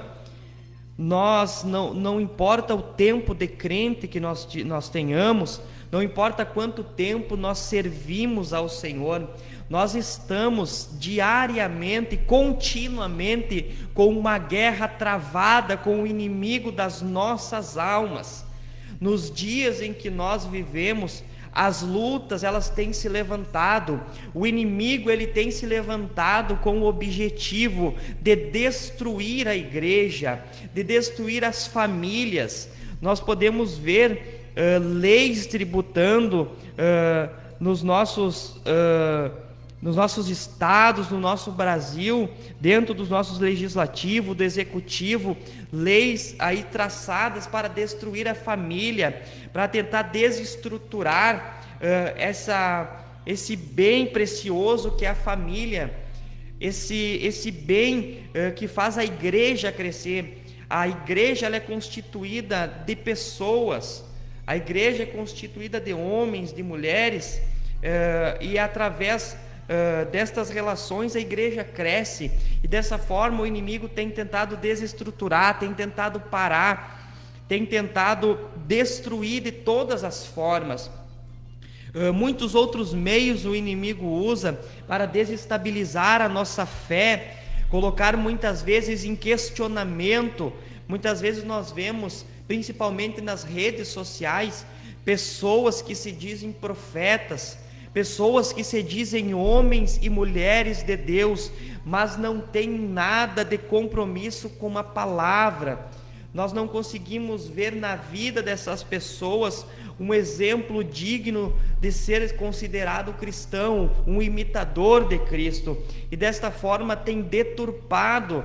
nós não importa o tempo de crente que nós tenhamos, não importa quanto tempo nós servimos ao Senhor, nós estamos diariamente, continuamente, com uma guerra travada com o inimigo das nossas almas. Nos dias em que nós vivemos, as lutas, elas têm se levantado. O inimigo, ele tem se levantado com o objetivo de destruir a igreja, de destruir as famílias. Nós podemos ver leis tributando nos nossos estados, no nosso Brasil, dentro dos nossos legislativo, do executivo, leis aí traçadas para destruir a família, para tentar desestruturar esse bem precioso que é a família, esse bem que faz a igreja crescer. A igreja, ela é constituída de pessoas, a igreja é constituída de homens, de mulheres, e através destas relações a igreja cresce, e dessa forma o inimigo tem tentado desestruturar, tem tentado parar, tem tentado destruir de todas as formas. Muitos outros meios o inimigo usa para desestabilizar a nossa fé, colocar muitas vezes em questionamento. Muitas vezes nós vemos principalmente nas redes sociais, pessoas que se dizem profetas, pessoas que se dizem homens e mulheres de Deus, mas não têm nada de compromisso com a palavra. Nós não conseguimos ver na vida dessas pessoas um exemplo digno de ser considerado cristão, um imitador de Cristo, e desta forma tem deturpado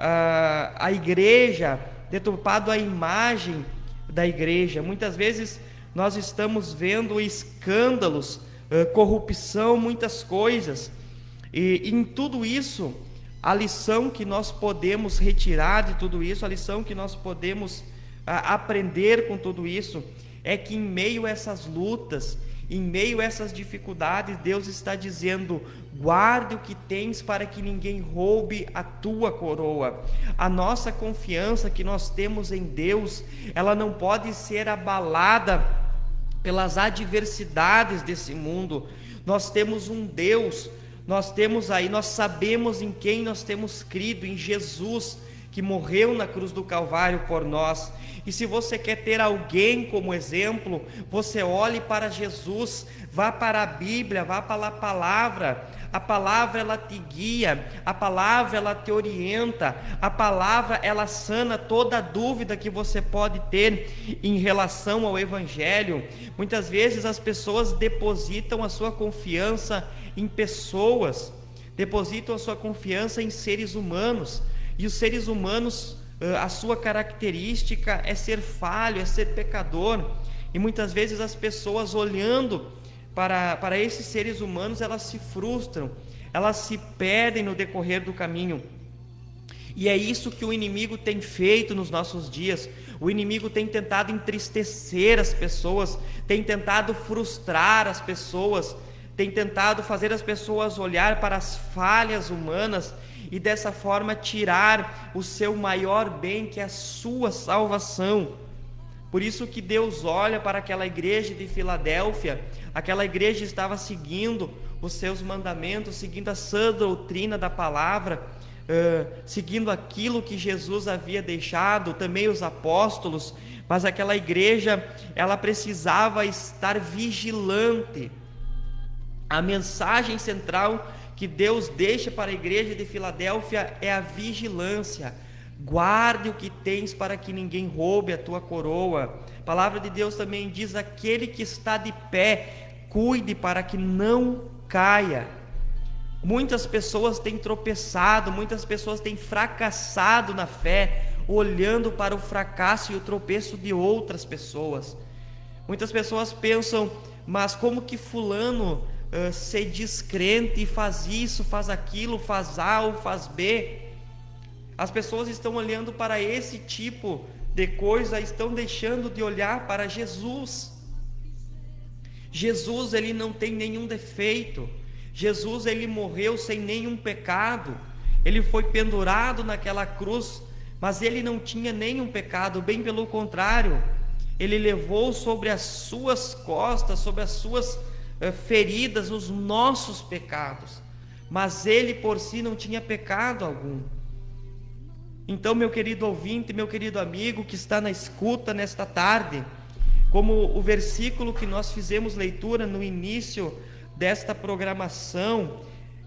a igreja, deturpado a imagem da igreja. Muitas vezes nós estamos vendo escândalos, corrupção, muitas coisas, e em tudo isso, a lição que nós podemos retirar de tudo isso, a lição que nós podemos aprender com tudo isso, é que em meio a essas lutas, em meio a essas dificuldades, Deus está dizendo: guarde o que tens para que ninguém roube a tua coroa. A nossa confiança que nós temos em Deus, ela não pode ser abalada pelas adversidades desse mundo. Nós temos um Deus, nós sabemos em quem nós temos crido, em Jesus, que morreu na cruz do Calvário por nós. E se você quer ter alguém como exemplo, você olhe para Jesus, vá para a Bíblia, vá para a palavra. A palavra, ela te guia, a palavra, ela te orienta, a palavra, ela sana toda dúvida que você pode ter em relação ao Evangelho. Muitas vezes as pessoas depositam a sua confiança em pessoas, depositam a sua confiança em seres humanos, e os seres humanos, a sua característica é ser falho, é ser pecador, e muitas vezes as pessoas olhando para esses seres humanos, elas se frustram, elas se perdem no decorrer do caminho. E é isso que o inimigo tem feito nos nossos dias. O inimigo tem tentado entristecer as pessoas, tem tentado frustrar as pessoas, tem tentado fazer as pessoas olhar para as falhas humanas e dessa forma tirar o seu maior bem, que é a sua salvação. Por isso que Deus olha para aquela igreja de Filadélfia. Aquela igreja estava seguindo os seus mandamentos, seguindo a sã doutrina da palavra, seguindo aquilo que Jesus havia deixado, também os apóstolos, mas aquela igreja, ela precisava estar vigilante. A mensagem central que Deus deixa para a igreja de Filadélfia é a vigilância. Guarde o que tens para que ninguém roube a tua coroa. A palavra de Deus também diz: aquele que está de pé, cuide para que não caia. Muitas pessoas têm tropeçado, muitas pessoas têm fracassado na fé, olhando para o fracasso e o tropeço de outras pessoas. Muitas pessoas pensam: mas como que fulano se diz crente e faz isso, faz aquilo, faz A ou faz B? As pessoas estão olhando para esse tipo de coisa, estão deixando de olhar para Jesus. Jesus, ele não tem nenhum defeito. Jesus, ele morreu sem nenhum pecado. Ele foi pendurado naquela cruz, mas ele não tinha nenhum pecado, bem pelo contrário. Ele levou sobre as suas costas, sobre as suas feridas, os nossos pecados, mas ele por si não tinha pecado algum. Então, meu querido ouvinte, meu querido amigo que está na escuta nesta tarde, como o versículo que nós fizemos leitura no início desta programação,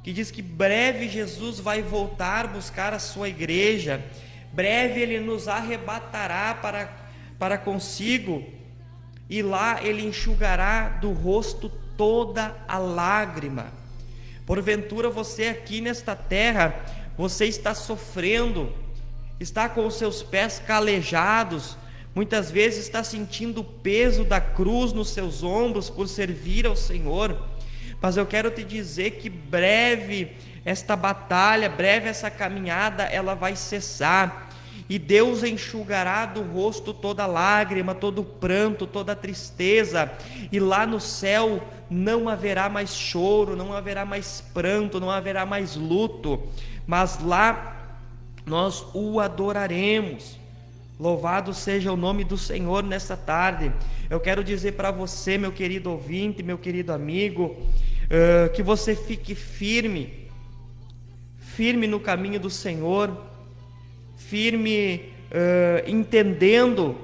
que diz que breve Jesus vai voltar buscar a sua igreja, breve ele nos arrebatará para consigo, e lá ele enxugará do rosto toda a lágrima. Porventura você aqui nesta terra, você está sofrendo, está com os seus pés calejados, muitas vezes está sentindo o peso da cruz nos seus ombros por servir ao Senhor, mas eu quero te dizer que breve esta batalha, breve essa caminhada, ela vai cessar, e Deus enxugará do rosto toda lágrima, todo pranto, toda tristeza, e lá no céu não haverá mais choro, não haverá mais pranto, não haverá mais luto, mas lá nós o adoraremos. Louvado seja o nome do Senhor nesta tarde. Eu quero dizer para você, meu querido ouvinte, meu querido amigo, que você fique firme no caminho do Senhor, firme entendendo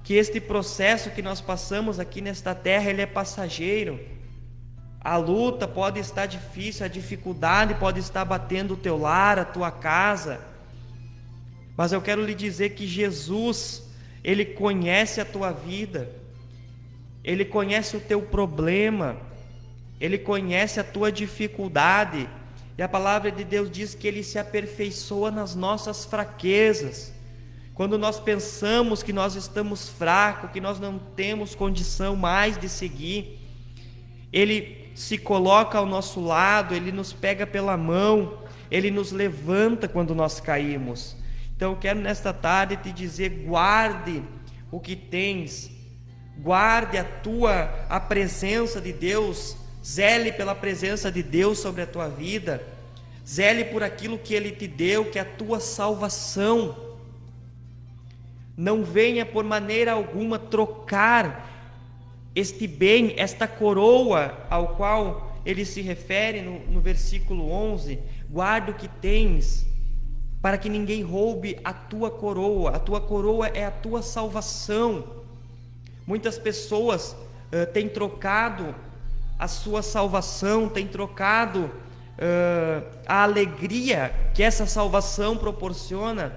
que este processo que nós passamos aqui nesta terra, ele é passageiro. A luta pode estar difícil, a dificuldade pode estar batendo o teu lar, a tua casa, mas eu quero lhe dizer que Jesus, Ele conhece a tua vida, Ele conhece o teu problema, Ele conhece a tua dificuldade, e a palavra de Deus diz que Ele se aperfeiçoa nas nossas fraquezas. Quando nós pensamos que nós estamos fracos, que nós não temos condição mais de seguir, Ele se coloca ao nosso lado, Ele nos pega pela mão, Ele nos levanta quando nós caímos. Então eu quero nesta tarde te dizer, guarde o que tens, guarde a presença de Deus, zele pela presença de Deus sobre a tua vida, zele por aquilo que Ele te deu, que é a tua salvação. Não venha por maneira alguma trocar este bem, esta coroa ao qual ele se refere no versículo 11, guarda o que tens, para que ninguém roube a tua coroa é a tua salvação. Muitas pessoas têm trocado a sua salvação, têm trocado a alegria que essa salvação proporciona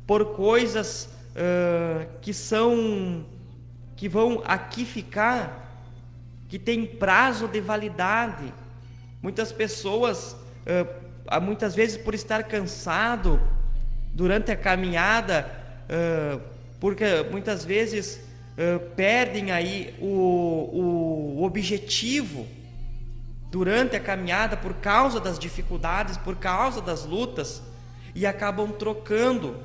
por coisas que vão aqui ficar, que tem prazo de validade. Muitas pessoas, muitas vezes por estar cansado durante a caminhada, porque muitas vezes perdem aí o objetivo durante a caminhada por causa das dificuldades, por causa das lutas, e acabam trocando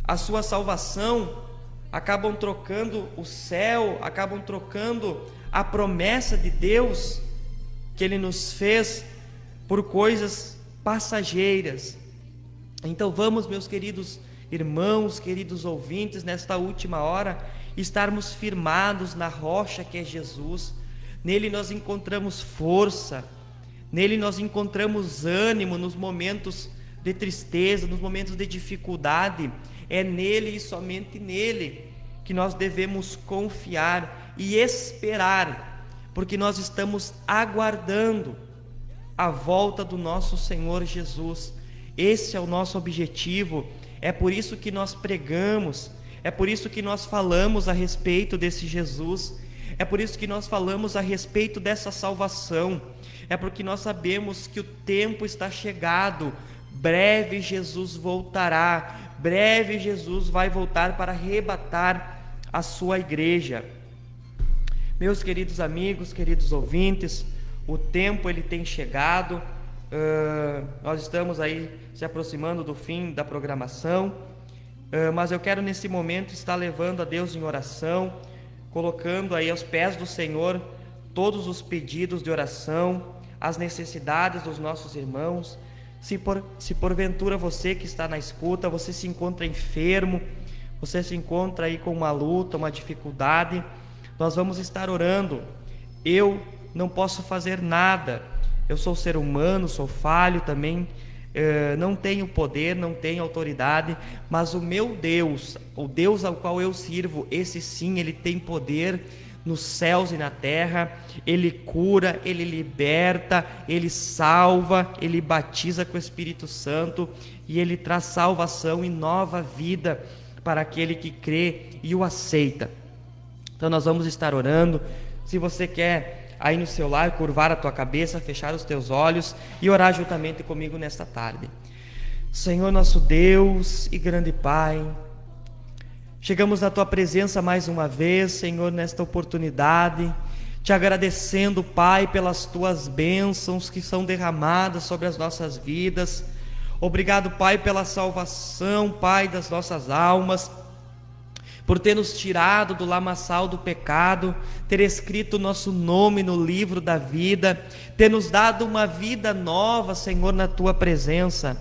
a sua salvação, acabam trocando o céu, acabam trocando a promessa de Deus que Ele nos fez por coisas passageiras. Então vamos, meus queridos irmãos, queridos ouvintes, nesta última hora, estarmos firmados na rocha que é Jesus. Nele nós encontramos força, nele nós encontramos ânimo nos momentos de tristeza, nos momentos de dificuldade. É nele e somente nele que nós devemos confiar e esperar, porque nós estamos aguardando a volta do nosso Senhor Jesus. Esse é o nosso objetivo, é por isso que nós pregamos, é por isso que nós falamos a respeito desse Jesus, é por isso que nós falamos a respeito dessa salvação, é porque nós sabemos que o tempo está chegado, breve Jesus voltará, breve Jesus vai voltar para arrebatar a sua igreja. Meus queridos amigos, queridos ouvintes, o tempo ele tem chegado, nós estamos aí se aproximando do fim da programação, mas eu quero nesse momento estar levando a Deus em oração, colocando aí aos pés do Senhor todos os pedidos de oração, as necessidades dos nossos irmãos. Se porventura você que está na escuta, você se encontra enfermo, você se encontra aí com uma luta, uma dificuldade, nós vamos estar orando. Eu não posso fazer nada, eu sou ser humano, sou falho também, não tenho poder, não tenho autoridade, mas o meu Deus, o Deus ao qual eu sirvo, esse sim, Ele tem poder nos céus e na terra. Ele cura, Ele liberta, Ele salva, Ele batiza com o Espírito Santo e Ele traz salvação e nova vida para aquele que crê e o aceita. Então nós vamos estar orando. Se você quer aí no seu lar curvar a tua cabeça, fechar os teus olhos e orar juntamente comigo nesta tarde. Senhor nosso Deus e grande Pai, chegamos na Tua presença mais uma vez, Senhor, nesta oportunidade, te agradecendo, Pai, pelas Tuas bênçãos que são derramadas sobre as nossas vidas. Obrigado, Pai, pela salvação, Pai, das nossas almas, por ter nos tirado do lamaçal do pecado, ter escrito o nosso nome no livro da vida, ter nos dado uma vida nova, Senhor, na Tua presença.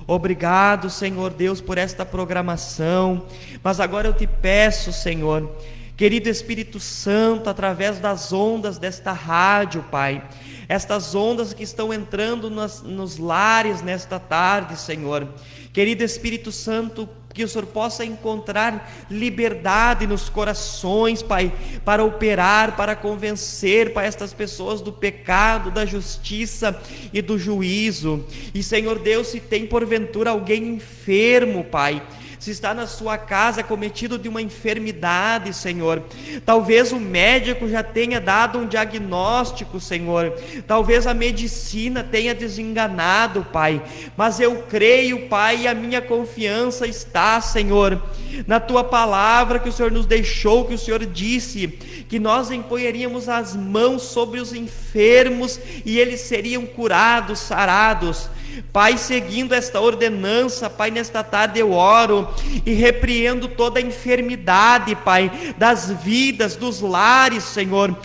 Obrigado, Senhor Deus, por esta programação, mas agora eu te peço, Senhor, querido Espírito Santo, através das ondas desta rádio, Pai, estas ondas que estão entrando nos lares nesta tarde, Senhor, querido Espírito Santo, que o Senhor possa encontrar liberdade nos corações, Pai, para operar, para convencer, Pai, estas pessoas do pecado, da justiça e do juízo. E, Senhor Deus, se tem porventura alguém enfermo, Pai, se está na sua casa cometido de uma enfermidade, Senhor, talvez o médico já tenha dado um diagnóstico, Senhor, talvez a medicina tenha desenganado, Pai, mas eu creio, Pai, e a minha confiança está, Senhor, na Tua palavra que o Senhor nos deixou, que o Senhor disse que nós empunharíamos as mãos sobre os enfermos e eles seriam curados, sarados. Pai, seguindo esta ordenança, Pai, nesta tarde eu oro e repreendo toda a enfermidade, Pai, das vidas, dos lares, Senhor.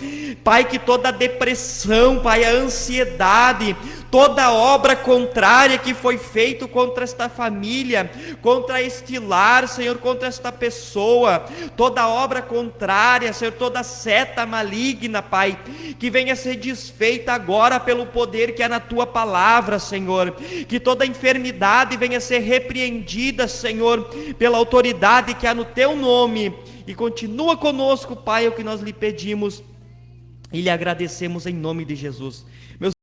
Pai, que toda a depressão, Pai, a ansiedade, toda obra contrária que foi feita contra esta família, contra este lar, Senhor, contra esta pessoa, toda obra contrária, Senhor, toda seta maligna, Pai, que venha ser desfeita agora pelo poder que há na Tua palavra, Senhor, que toda enfermidade venha ser repreendida, Senhor, pela autoridade que há no Teu nome, e continua conosco, Pai, é o que nós lhe pedimos e lhe agradecemos em nome de Jesus.